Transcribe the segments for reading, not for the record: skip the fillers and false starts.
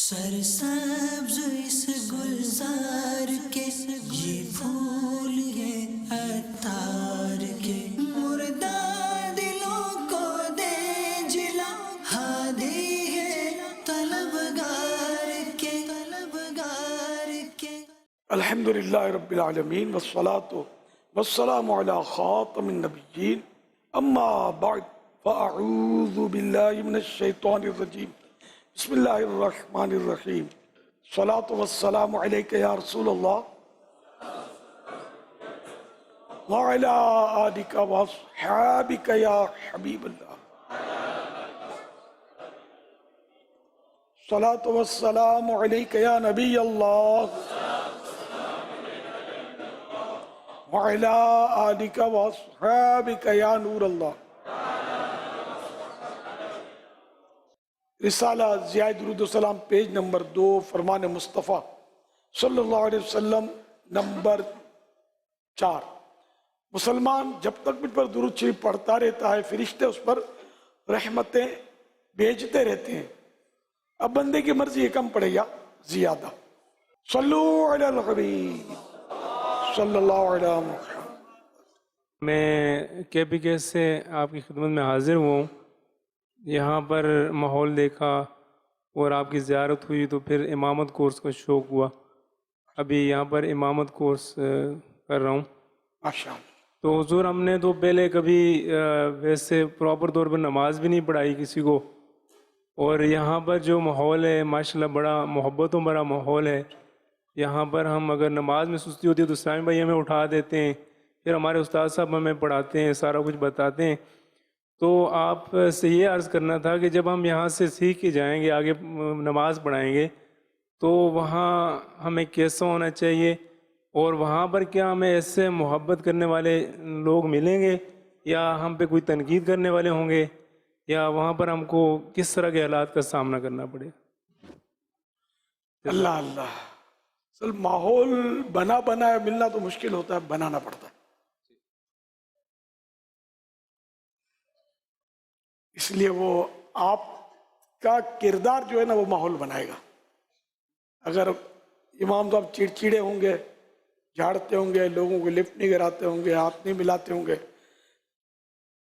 سرسبز اس گلزار کے یہ پھول ہیں عطار کے، مردہ دلوں کو دے جلا، ہادی ہے طلبگار کے، طلبگار کے۔ الحمدللہ رب العالمین والصلاة والسلام علی خاتم النبیین، اما بعد فاعوذ باللہ من الشیطان الرجیم، بسم اللہ الرحمن الرحیم۔ صلاۃ والسلام علیک یا رسول اللہ وعلی آلک واصحابک یا حبیب اللہ۔ صلاۃ والسلام علیک یا نبی اللہ وعلی آلک واصحابک یا نور اللہ۔ رسالہ ضیاء درود و سلام پیج نمبر 2، فرمان مصطفیٰ صلی اللہ علیہ وسلم نمبر 4۔ مسلمان جب تک مجھ پر درود شریف پڑھتا رہتا ہے، فرشتے اس پر رحمتیں بھیجتے رہتے ہیں۔ اب بندے کی مرضی ہے کم پڑھے یا زیادہ۔ صلو علی الحبیب صلی اللہ علیہ وسلم۔ میں KPK سے آپ کی خدمت میں حاضر ہوں۔ یہاں پر ماحول دیکھا اور آپ کی زیارت ہوئی تو پھر امامت کورس کا شوق ہوا۔ ابھی یہاں پر امامت کورس کر رہا ہوں۔ ماشاءاللہ۔ تو حضور ہم نے تو پہلے کبھی ویسے پراپر طور پر نماز بھی نہیں پڑھائی کسی کو، اور یہاں پر جو ماحول ہے ماشاءاللہ بڑا محبتوں بڑا ماحول ہے۔ یہاں پر ہم اگر نماز میں سستی ہوتی ہے تو اسلامی بھائی ہمیں اٹھا دیتے ہیں، پھر ہمارے استاد صاحب ہمیں پڑھاتے ہیں، سارا کچھ بتاتے ہیں۔ تو آپ سے یہ عرض کرنا تھا کہ جب ہم یہاں سے سیکھ کے جائیں گے، آگے نماز پڑھائیں گے، تو وہاں ہمیں کیسا ہونا چاہیے، اور وہاں پر کیا ہمیں ایسے محبت کرنے والے لوگ ملیں گے، یا ہم پہ کوئی تنقید کرنے والے ہوں گے، یا وہاں پر ہم کو کس طرح کے حالات کا سامنا کرنا پڑے؟ اللہ اللہ۔ اصل ماحول بنا ملنا تو مشکل ہوتا ہے، بنانا پڑتا ہے۔ اس لیے وہ آپ کا کردار جو ہے نا وہ ماحول بنائے گا۔ اگر امام صاحب چڑچڑے ہوں گے، جھاڑتے ہوں گے، لوگوں کو لفٹ نہیں کراتے ہوں گے، ہاتھ نہیں ملاتے ہوں گے،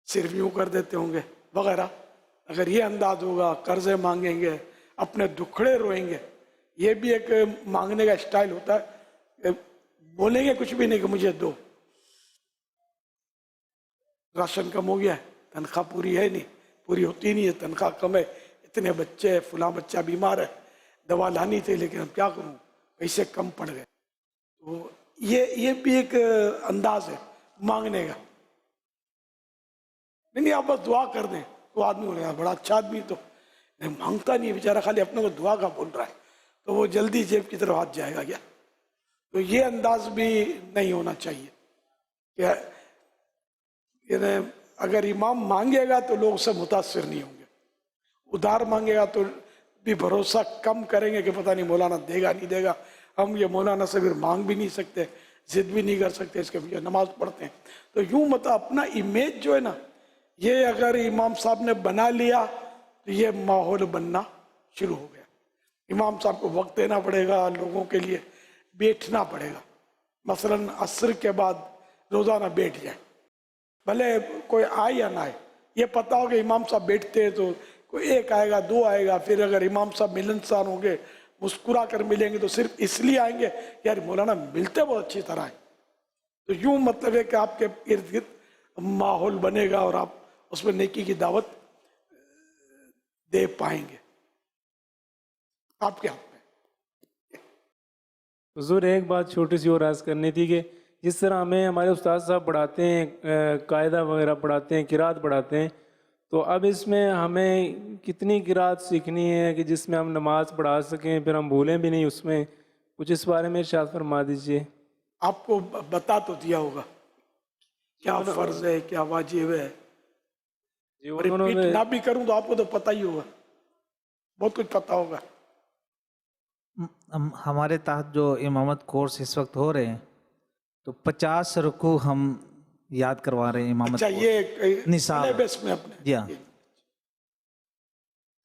صرف یوں کر دیتے ہوں گے وغیرہ، اگر یہ انداز ہوگا، قرضے مانگیں گے، اپنے دکھڑے روئیں گے، یہ بھی ایک مانگنے کا اسٹائل ہوتا ہے۔ بولیں گے کچھ بھی نہیں کہ مجھے دو، راشن کم ہو گیا ہے، تنخواہ پوری ہے نہیں، پوری ہوتی نہیں ہے، تنخواہ کم ہے، اتنے بچے ہیں، فلاں بچہ بیمار ہے، دوا لانی تھی لیکن اب کیا کروں، پیسے کم پڑ گئے۔ تو یہ بھی ایک انداز ہے مانگنے کا۔ نہیں آپ بس دعا کر دیں تو آدمی ہو رہا ہے، بڑا اچھا آدمی تو مانگتا نہیں ہے بیچارہ، خالی اپنے کو دعا کا بول رہا ہے، تو وہ جلدی جیب کی طرف ہاتھ جائے گا کیا؟ تو یہ انداز بھی نہیں ہونا چاہیے کہ اگر امام مانگے گا تو لوگ سب متاثر نہیں ہوں گے، ادھار مانگے گا تو بھی بھروسہ کم کریں گے کہ پتہ نہیں مولانا دے گا نہیں دے گا، ہم یہ مولانا سے پھر مانگ بھی نہیں سکتے، ضد بھی نہیں کر سکتے، اس کے پیچھے نماز پڑھتے ہیں۔ تو یوں اپنا امیج جو ہے نا، یہ اگر امام صاحب نے بنا لیا تو یہ ماحول بننا شروع ہو گیا۔ امام صاحب کو وقت دینا پڑے گا، لوگوں کے لیے بیٹھنا پڑے گا۔ مثلا عصر کے بعد روزانہ بیٹھ جائے، بھلے کوئی آئے یا نہ آئے، یہ پتا ہو کہ امام صاحب بیٹھتے ہیں تو کوئی ایک آئے گا، دو آئے گا، پھر اگر امام صاحب ملنسار ہوں گے، مسکرا کر ملیں گے تو صرف اس لیے آئیں گے کہ یار مولانا ملتے بہت اچھی طرح ہیں۔ تو یوں مطلب ہے کہ آپ کے ارد گرد ماحول بنے گا اور آپ اس میں نیکی کی دعوت دے پائیں گے۔ آپ کے ہاتھ میں۔ حضور ایک بات چھوٹی سی اور عرض کرنی تھی کہ جس طرح ہمیں ہمارے استاد صاحب پڑھاتے ہیں، قاعدہ وغیرہ پڑھاتے ہیں، قرات پڑھاتے ہیں، تو اب اس میں ہمیں کتنی قرات سیکھنی ہے کہ جس میں ہم نماز پڑھا سکیں، پھر ہم بھولیں بھی نہیں اس میں؟ کچھ اس بارے میں ارشاد فرما دیجئے۔ آپ کو بتا تو دیا ہوگا کیا فرض ہے، کیا واجب ہے، اور ریپیٹ نہ بھی کروں تو آپ کو تو پتہ ہی ہوگا، بہت کچھ پتہ ہوگا۔ ہمارے تحت جو امامت کورس اس وقت ہو رہے ہیں تو 50 رکوع ہم یاد کروا رہے ہیں امامت۔ اچھا، یہ نصاب سلیبس میں اپنے؟ جی ہاں۔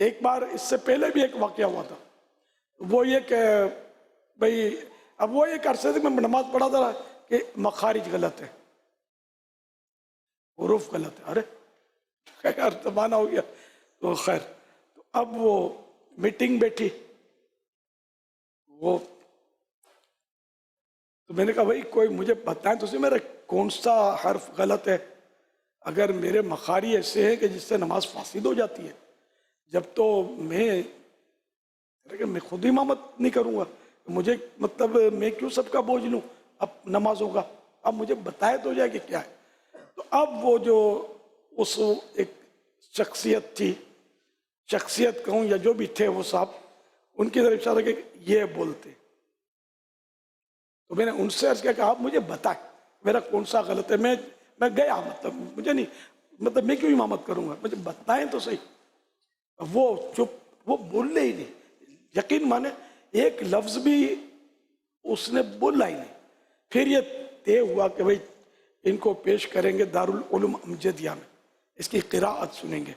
ایک بار اس سے پہلے بھی ایک واقعہ ہوا تھا، وہ یہ کہ بھئی اب وہ ایک عرصے سے میں نماز پڑھا تھا کہ مخارج غلط ہے، حروف غلط ہے، ارے خیر زمانہ ہو گیا تو خیر، تو اب وہ میٹنگ بیٹھی، وہ تو میں نے کہا بھائی کوئی مجھے بتائیں تو میرا کون سا حرف غلط ہے، اگر میرے مخارج ایسے ہیں کہ جس سے نماز فاسد ہو جاتی ہے، جب تو میں خود امامت نہیں کروں گا، مجھے مطلب میں کیوں سب کا بوجھ لوں اب نمازوں کا، اب مجھے بتائے تو جائے کہ کیا ہے۔ تو اب وہ جو اس ایک شخصیت تھی، شخصیت کہوں یا جو بھی تھے وہ صاحب، ان کی طرف اشارہ کہ یہ بولتے، تو میں نے ان سے عرض کیا کہ آپ مجھے بتائیں میرا کون سا غلط ہے، میں گیا، مطلب مجھے نہیں، مطلب میں کیوں امامت کروں گا، مجھے بتائیں تو صحیح۔ وہ چپ، وہ بولنے ہی نہیں، یقین مانے ایک لفظ بھی اس نے بولا ہی نہیں۔ پھر یہ طے ہوا کہ بھئی ان کو پیش کریں گے دارالعلوم امجدیہ میں، اس کی قراءت سنیں گے،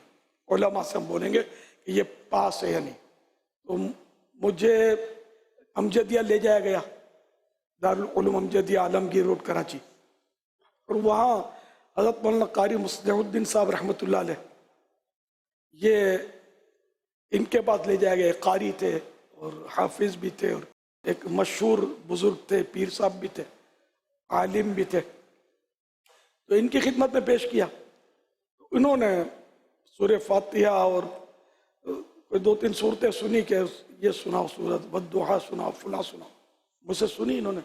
علماء سے ہم بولیں گے کہ یہ پاس ہے یا نہیں۔ تو مجھے امجدیہ لے جایا گیا، دارالعلوم امجدیہ عالمگیر روڈ کراچی، اور وہاں حضرت مولانا قاری مصلح الدین صاحب رحمۃ اللہ علیہ، یہ ان کے بعد لے جایا گیا، قاری تھے اور حافظ بھی تھے، اور ایک مشہور بزرگ تھے، پیر صاحب بھی تھے، عالم بھی تھے، تو ان کی خدمت میں پیش کیا۔ انہوں نے سورہ فاتحہ اور کوئی 2-3 صورتیں سنی کہ یہ سناؤ سورت والضحیٰ سناؤ، فلاں سناؤ، مجھ سے سنی انہوں نے۔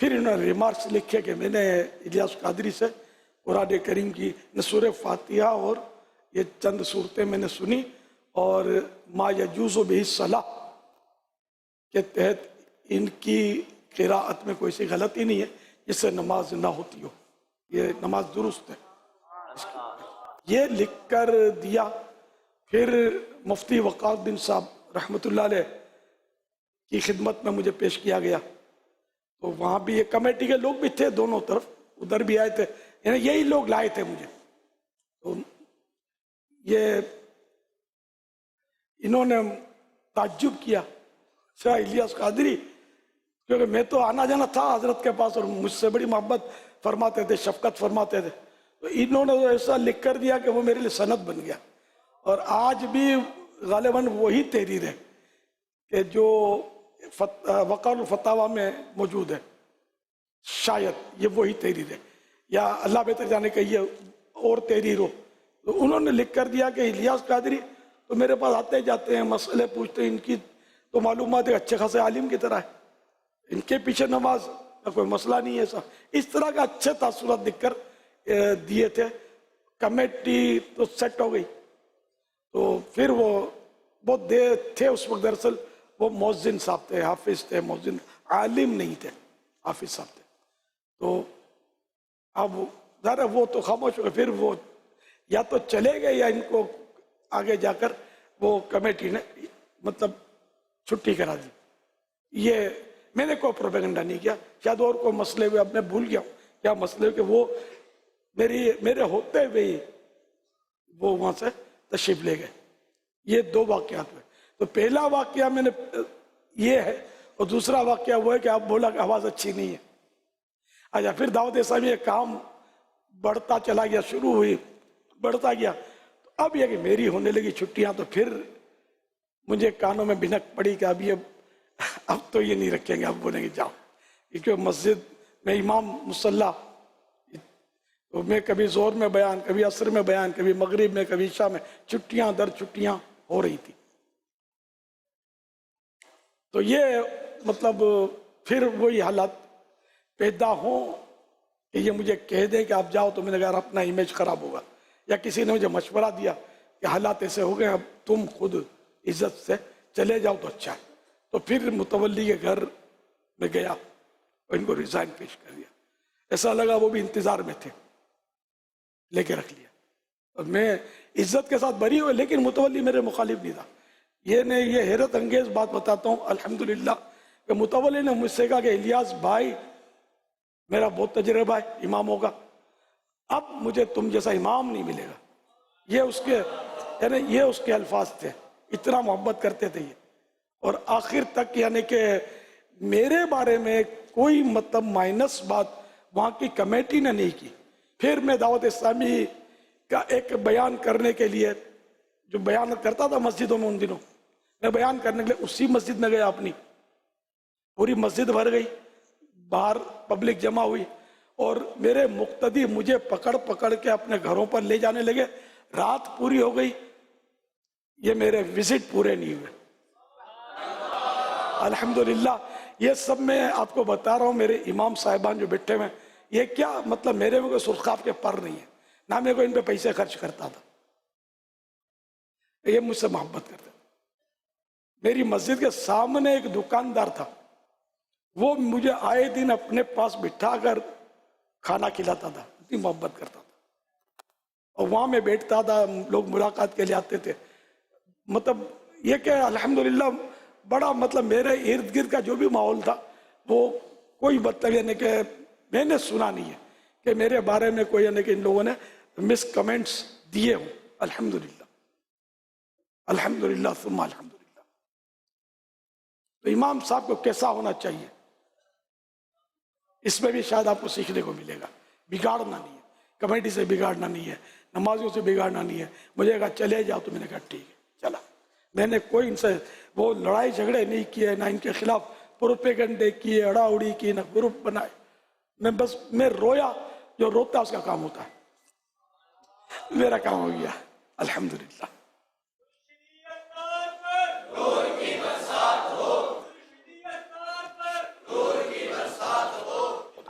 پھر انہوں نے ریمارکس لکھے کہ میں نے الیاس قادری سے قرآن کریم کی سورہ فاتحہ اور یہ چند صورتیں میں نے سنی، اور ما یجوز بہ الصلاۃ کے تحت ان کی قراءت میں کوئی سی غلطی نہیں ہے جس سے نماز نہ ہوتی ہو، یہ نماز درست ہے، یہ لکھ کر دیا۔ پھر مفتی وقار الدین صاحب رحمۃ اللہ علیہ کی خدمت میں مجھے پیش کیا گیا، تو وہاں بھی یہ کمیٹی کے لوگ بھی تھے دونوں طرف، ادھر بھی آئے تھے، یعنی یہی لوگ لائے تھے مجھے۔ تو یہ انہوں نے تعجب کیا، شاہ الیاس قادری، کیونکہ میں تو آنا جانا تھا حضرت کے پاس اور مجھ سے بڑی محبت فرماتے تھے، شفقت فرماتے تھے، تو انہوں نے ایسا لکھ کر دیا کہ وہ میرے لیے سند بن گیا، اور آج بھی غالباً وہی تحریر ہے کہ جو وقار الفتاویٰ میں موجود ہے، شاید یہ وہی تحریر ہے، یا اللہ بہتر جانے کہ یہ اور تحریر ہو۔ تو انہوں نے لکھ کر دیا کہ الیاس قادری تو میرے پاس آتے جاتے ہیں، مسئلے پوچھتے ہیں، ان کی تو معلومات ہے اچھے خاصے عالم کی طرح ہے، ان کے پیچھے نماز کا کوئی مسئلہ نہیں ہے ایسا، اس طرح کا اچھے تاثرات لکھ کر دیے تھے۔ کمیٹی تو سیٹ ہو گئی، تو پھر وہ بہت دیر تھے اس وقت، دراصل وہ مؤذن صاحب تھے، حافظ تھے، مؤذن، عالم نہیں تھے، حافظ صاحب تھے۔ تو اب ذرا وہ تو خاموش ہو گئے، پھر وہ یا تو چلے گئے یا ان کو آگے جا کر وہ کمیٹی نے مطلب چھٹی کرا دی۔ یہ میں نے کوئی پروپیگنڈا نہیں کیا، شاید اور کوئی مسئلے ہوئے، اب میں بھول گیا ہوں کیا مسئلے کہ وہ میرے ہوتے ہوئے وہ وہاں سے تشریف لے گئے۔ یہ 2 واقعات ہوئے، تو پہلا واقعہ میں نے یہ ہے، اور دوسرا واقعہ وہ ہے کہ آپ بولا کہ آواز اچھی نہیں ہے۔ اچھا، پھر دعوت اسلامی یہ کام بڑھتا چلا گیا، شروع ہوئی، بڑھتا گیا، تو اب یہ کہ میری ہونے لگی چھٹیاں، تو پھر مجھے کانوں میں بھنک پڑی کہ اب تو یہ نہیں رکھیں گے، اب بولیں گے جاؤ، کیونکہ مسجد میں امام مصلی، تو میں کبھی زور میں بیان، کبھی عصر میں بیان، کبھی مغرب میں، کبھی عشاء میں، چھٹیاں در چھٹیاں ہو رہی تھی۔ تو یہ مطلب پھر وہی حالات پیدا ہوں کہ یہ مجھے کہہ دیں کہ آپ جاؤ، تو میں نے کہا اپنا امیج خراب ہوگا، یا کسی نے مجھے مشورہ دیا کہ حالات ایسے ہو گئے، اب تم خود عزت سے چلے جاؤ تو اچھا ہے۔ تو پھر متولی کے گھر میں گیا اور ان کو ریزائن پیش کر دیا، ایسا لگا وہ بھی انتظار میں تھے، لے کے رکھ لیا، اور میں عزت کے ساتھ بری ہوئے، لیکن متولی میرے مخالف نہیں تھا۔ یہ حیرت انگیز بات بتاتا ہوں الحمدللہ کہ متولی نے مجھ سے کہا کہ الیاس بھائی، میرا بہت تجربہ ہے اماموں کا، اب مجھے تم جیسا امام نہیں ملے گا۔ یہ اس کے یعنی یہ اس کے الفاظ تھے، اتنا محبت کرتے تھے یہ. اور آخر تک یعنی کہ میرے بارے میں کوئی مطلب مائنس بات وہاں کی کمیٹی نے نہیں کی. پھر میں دعوت اسلامی کا ایک بیان کرنے کے لیے، جو بیان کرتا تھا مسجدوں میں ان دنوں، میں بیان کرنے کے لیے اسی مسجد میں گیا اپنی. پوری مسجد بھر گئی، باہر پبلک جمع ہوئی، اور میرے مقتدی مجھے پکڑ پکڑ کے اپنے گھروں پر لے جانے لگے. رات پوری ہو گئی، یہ میرے وزٹ پورے نہیں ہوئے. الحمدللہ. یہ سب میں آپ کو بتا رہا ہوں، میرے امام صاحبان جو بیٹھے ہوئے، یہ کیا مطلب میرے میں کوئی سرخاب کے پر نہیں ہے، نہ میں کوئی ان پہ پیسے خرچ کرتا تھا. یہ مجھ سے محبت کرتے. میری مسجد کے سامنے ایک دکاندار تھا، وہ مجھے آئے دن اپنے پاس بٹھا کر کھانا کھلاتا تھا، اتنی محبت کرتا تھا. اور وہاں میں بیٹھتا تھا، لوگ ملاقات کے لیے آتے تھے. مطلب یہ کہ الحمدللہ بڑا مطلب میرے ارد گرد کا جو بھی ماحول تھا، وہ کوئی مطلب یعنی کہ میں نے سنا نہیں ہے کہ میرے بارے میں کوئی یعنی کہ ان لوگوں نے مس کمنٹس دیے ہوں. الحمدللہ الحمدللہ ثم الحمدللہ. تو امام صاحب کو کیسا ہونا چاہیے، اس میں بھی شاید آپ کو سیکھنے کو ملے گا. بگاڑنا نہیں ہے، کمیٹی سے بگاڑنا نہیں ہے، نمازیوں سے بگاڑنا نہیں ہے. مجھے کہا چلے جاؤ، تو میں نے کہا ٹھیک ہے چلا. میں نے کوئی ان سے وہ لڑائی جھگڑے نہیں کیے، نہ ان کے خلاف پروپیگنڈے کیے، اڑا اڑی کی، نہ گروپ بنائے. میں رویا، جو روتا اس کا کام ہوتا ہے. میرا کام ہو گیا الحمدللہ.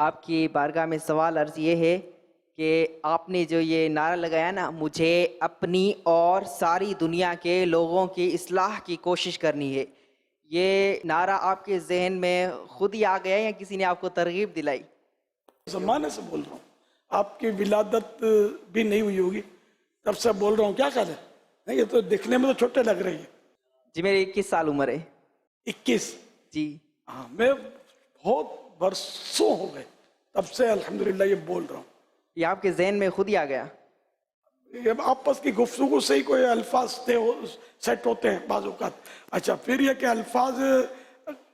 آپ کی بارگاہ میں سوال عرض یہ ہے کہ آپ نے جو یہ نعرہ لگایا نا، مجھے اپنی اور ساری دنیا کے لوگوں کی اصلاح کی کوشش کرنی ہے، یہ نعرہ آپ کے ذہن میں خود ہی آ گیا یا کسی نے آپ کو ترغیب دلائی؟ زمانے سے بول رہا ہوں، آپ کی ولادت بھی نہیں ہوئی ہوگی تب سے بول رہا ہوں. کیا خیال ہے؟ نہیں، یہ تو دیکھنے میں تو چھوٹے لگ رہے ہیں. جی میرے 21 سال عمر ہے. 21؟ جی ہاں، میں بہت برسوں ہو گئے تب سے الحمدللہ یہ بول رہا ہوں. یہ آپ کے ذہن میں خود ہی آ گیا؟ یہ آپس کی گفتگو سے ہی کوئی الفاظ سیٹ ہوتے ہیں بعض اوقات. اچھا، پھر یہ کہ الفاظ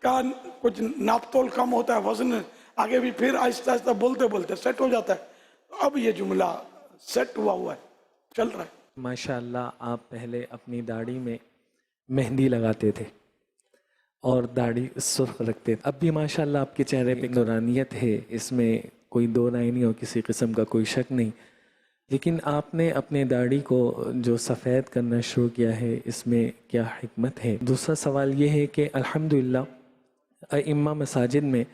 کا کچھ ناپ تول کم ہوتا ہے، وزن آگے بھی پھر آہستہ آہستہ بولتے بولتے سیٹ ہو جاتا ہے. اب یہ جملہ سیٹ ہوا ہے، چل رہا ہے. ماشاءاللہ آپ پہلے اپنی داڑھی میں مہندی لگاتے تھے اور داڑھی سرخ رکھتے تھے. اب بھی ماشاءاللہ آپ کے چہرے پہ نورانیت ہے، اس میں کوئی دو رائے نہیں اور کسی قسم کا کوئی شک نہیں. لیکن آپ نے اپنے داڑھی کو جو سفید کرنا شروع کیا ہے، اس میں کیا حکمت ہے؟ دوسرا سوال یہ ہے کہ الحمدللہ ائمہ مساجد میں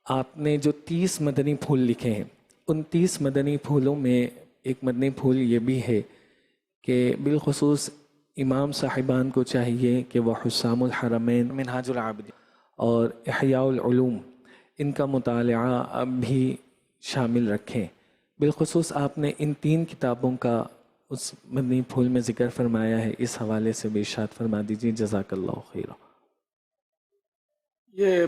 آپ نے جو 30 مدنی پھول لکھے ہیں، ان 30 مدنی پھولوں میں ایک مدنی پھول یہ بھی ہے کہ بالخصوص امام صاحبان کو چاہیے کہ وہ حسام الحرمین، منہاج العابدین اور احیاء العلوم، ان کا مطالعہ اب بھی شامل رکھیں. بالخصوص آپ نے ان 3 کتابوں کا اس مدنی پھول میں ذکر فرمایا ہے، اس حوالے سے بھی ارشاد فرما دیجیے. جزاک اللہ خیرہ. یہ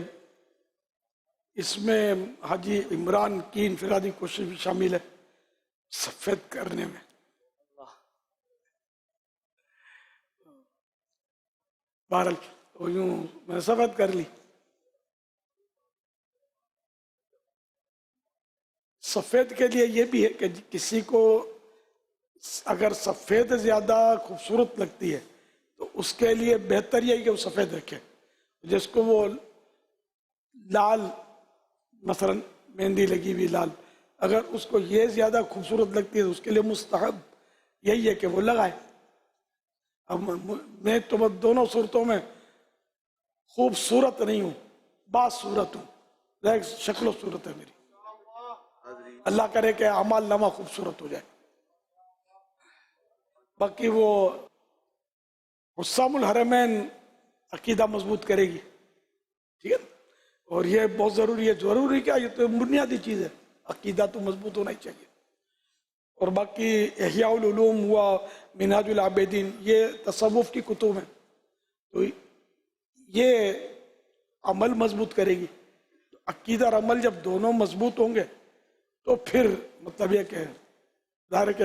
اس میں حاجی عمران کی انفرادی کوشش بھی شامل ہے سفید کرنے میں. بہرحال تو یوں میں سفید کر لی. سفید کے لیے یہ بھی ہے کہ کسی کو اگر سفید زیادہ خوبصورت لگتی ہے تو اس کے لیے بہتر یہ ہے کہ وہ سفید رکھے. جس کو وہ لال مثلا مہندی لگی ہوئی لال، اگر اس کو یہ زیادہ خوبصورت لگتی ہے تو اس کے لیے مستحب یہی ہے کہ وہ لگائے. اب میں تو دونوں صورتوں میں خوبصورت نہیں ہوں، بعض صورت ہوں، شکل و صورت ہے میری. اللہ کرے کہ اعمال نامہ خوبصورت ہو جائے. باقی وہ حسام الحرمین عقیدہ مضبوط کرے گی، ٹھیک ہے. اور یہ بہت ضروری ہے. ضروری کیا، یہ تو بنیادی چیز ہے، عقیدہ تو مضبوط ہونا ہی چاہیے. اور باقی احیاء العلوم ہوا، منہاج العابدین، یہ تصوف کی کتب ہیں، تو یہ عمل مضبوط کرے گی. عقیدہ اور عمل جب دونوں مضبوط ہوں گے تو پھر مطلب یہ کہ ظاہر ہے کہ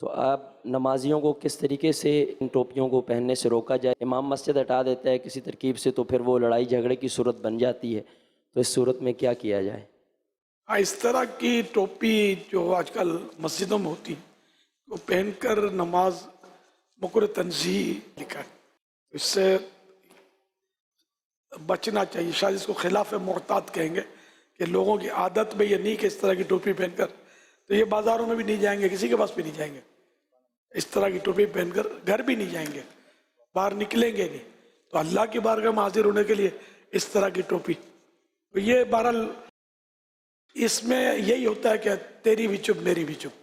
تو آپ نمازیوں کو کس طریقے سے ان ٹوپیوں کو پہننے سے روکا جائے؟ امام مسجد ہٹا دیتا ہے کسی ترکیب سے تو پھر وہ لڑائی جھگڑے کی صورت بن جاتی ہے، تو اس صورت میں کیا کیا جائے؟ اس طرح کی ٹوپی جو آج کل مسجدوں میں ہوتی وہ پہن کر نماز مکروہ تنزیہی لکھا ہے، اس سے بچنا چاہیے. شاید اس کو خلاف معتاد کہیں گے کہ لوگوں کی عادت میں یہ نہیں کہ اس طرح کی ٹوپی پہن کر، تو یہ بازاروں میں بھی نہیں جائیں گے، کسی کے پاس بھی نہیں جائیں گے، اس طرح کی ٹوپی پہن کر گھر بھی نہیں جائیں گے، باہر نکلیں گے نہیں. تو اللہ کی بارگاہ میں حاضر ہونے کے لیے اس طرح کی ٹوپی، تو یہ بہرحال اس میں یہی ہوتا ہے کہ تیری بھی چپ میری بھی چپ.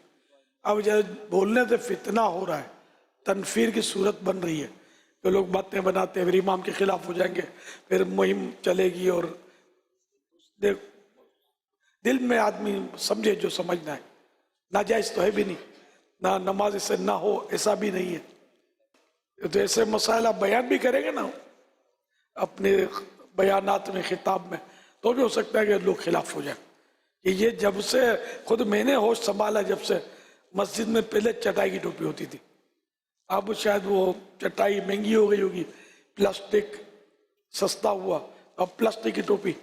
اب جب بولنے سے فتنہ ہو رہا ہے، تنفیر کی صورت بن رہی ہے، تو لوگ باتیں بناتے ہیں، پھر امام کے خلاف ہو جائیں گے، پھر مہم چلے گی. اور دل میں آدمی سمجھے جو سمجھنا ہے، ناجائز تو ہے بھی نہیں، نہ نماز اس سے نہ ہو ایسا بھی نہیں ہے. تو ایسے مسائل آپ بیان بھی کریں گے نا اپنے بیانات میں، خطاب میں، تو بھی ہو سکتا ہے کہ لوگ خلاف ہو جائیں. کہ یہ جب سے خود میں نے ہوش سنبھالا، جب سے مسجد میں پہلے چٹائی کی ٹوپی ہوتی تھی، اب شاید وہ چٹائی مہنگی ہو گئی ہوگی، پلاسٹک سستا ہوا، اب پلاسٹک کی ٹوپی.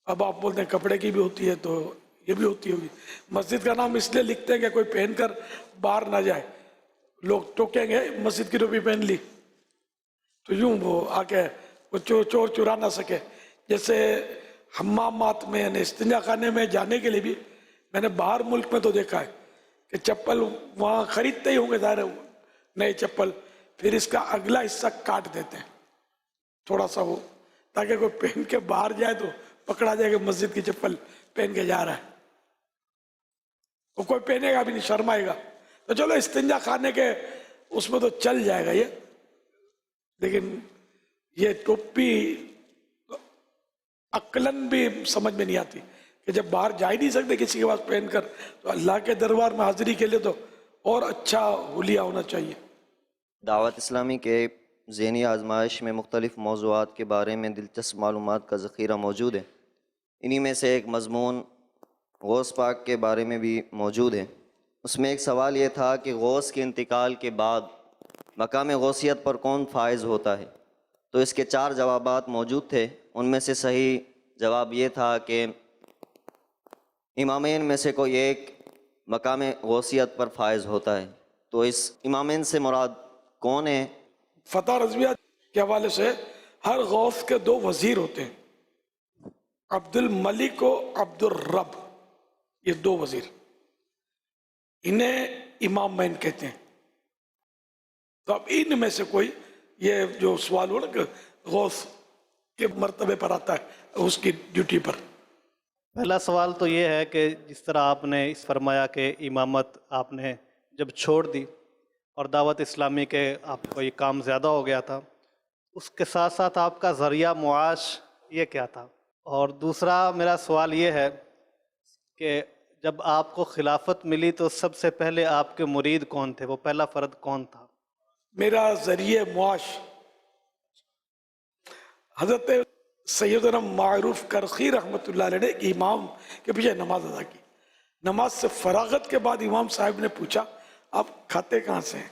اب آپ بولتے ہیں کپڑے کی بھی ہوتی ہے، تو یہ بھی ہوتی ہوگی. مسجد کا نام اس لیے لکھتے ہیں کہ کوئی پہن کر باہر نہ جائے، لوگ ٹوکیں گے مسجد کی ٹوپی پہن لی تو یوں وہ آ کے وہ چور چرا نہ سکے. جیسے حمامات میں یعنی استنجا خانے میں جانے کے لیے بھی میں نے باہر ملک میں تو دیکھا ہے کہ چپل وہاں خریدتے ہی ہوں گے ظاہر نئے چپل، پھر اس کا اگلا حصہ کاٹ دیتے ہیں تھوڑا سا وہ، تاکہ کوئی پہن کے باہر جائے تو پکڑا جائے کہ مسجد کی چپل پہن کے جا رہا ہے. وہ کوئی پہنے گا بھی نہیں، شرمائے گا. تو چلو استنجا خانے کے اس میں تو چل جائے گا یہ، لیکن یہ ٹوپی عقلاً بھی سمجھ میں نہیں آتی کہ جب باہر جا ہی نہیں سکتے کسی کے پاس پہن کر، تو اللہ کے دربار میں حاضری کے لیے تو اور اچھا حلیہ ہونا چاہیے. دعوت اسلامی کے ذہنی آزمائش میں مختلف موضوعات کے بارے میں دلچسپ معلومات کا ذخیرہ موجود ہے. انہی میں سے ایک مضمون غوث پاک کے بارے میں بھی موجود ہے. اس میں ایک سوال یہ تھا کہ غوث کے انتقال کے بعد مقام غوثیت پر کون فائز ہوتا ہے؟ تو اس کے 4 جوابات موجود تھے. ان میں سے صحیح جواب یہ تھا کہ امامین میں سے کوئی ایک مقام غوثیت پر فائز ہوتا ہے. تو اس امامین سے مراد کون ہے؟ فتح رضویہ کے حوالے سے ہر غوث کے 2 وزیر ہوتے ہیں، عبد الملک و عبد الرب، یہ 2 وزیر، انہیں امامین کہتے ہیں. تو اب ان میں سے کوئی، یہ جو سوال ہو نا کہ غوث کے مرتبے پر آتا ہے اس کی ڈیوٹی پر. پہلا سوال تو یہ ہے کہ جس طرح آپ نے فرمایا کہ امامت آپ نے جب چھوڑ دی اور دعوت اسلامی کے آپ کو یہ کام زیادہ ہو گیا تھا، اس کے ساتھ ساتھ آپ کا ذریعہ معاش یہ کیا تھا؟ اور دوسرا میرا سوال یہ ہے کہ جب آپ کو خلافت ملی تو سب سے پہلے آپ کے مرید کون تھے؟ وہ پہلا فرد کون تھا؟ میرا ذریعہ معاش حضرت سیدنا معروف کرخی رحمۃ اللہ علیہ نے ایک امام کے پیچھے نماز ادا کی. نماز سے فراغت کے بعد امام صاحب نے پوچھا آپ کھاتے کہاں سے ہیں؟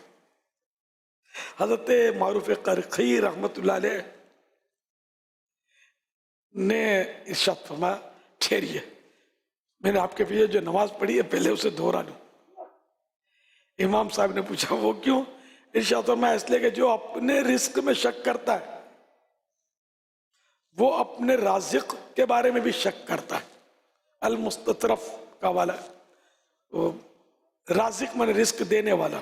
حضرت معروف کرخی رحمۃ اللہ علیہ نے ارشاد فرمایا ٹھہریے، میں نے آپ کے پیچھے جو نماز پڑھی ہے پہلے اسے دہرا لوں. امام صاحب نے پوچھا وہ کیوں؟ ارشاد فرمایا اس لیے کہ جو اپنے رزق میں شک کرتا ہے وہ اپنے رازق کے بارے میں بھی شک کرتا ہے. المستطرف کا والا وہ رازق من رزق دینے والا.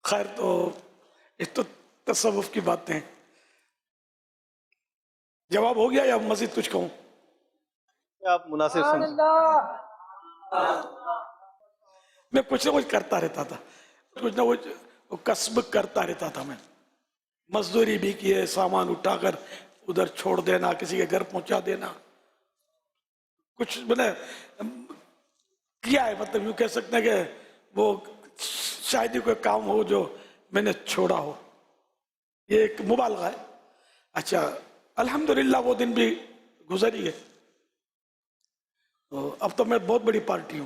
خیر تو یہ تو تصوف کی باتیں ہیں. جواب ہو گیا یا مزید کچھ کہوں؟ آپ مناسب سمجھ. میں کچھ نہ کچھ کرتا رہتا تھا، کچھ نہ کچھ کسب کرتا رہتا تھا. میں مزدوری بھی کی ہے، سامان اٹھا کر ادھر چھوڑ دینا، کسی کے گھر پہنچا دینا، کچھ میں نے کیا ہے. مطلب یوں کہہ سکتے ہیں کہ وہ شاید ہی کوئی کام ہو جو میں نے چھوڑا ہو، یہ ایک مبالغہ ہے. اچھا الحمدللہ وہ دن بھی گزر ہی گئے. اب تو میں بہت بڑی پارٹی ہوں.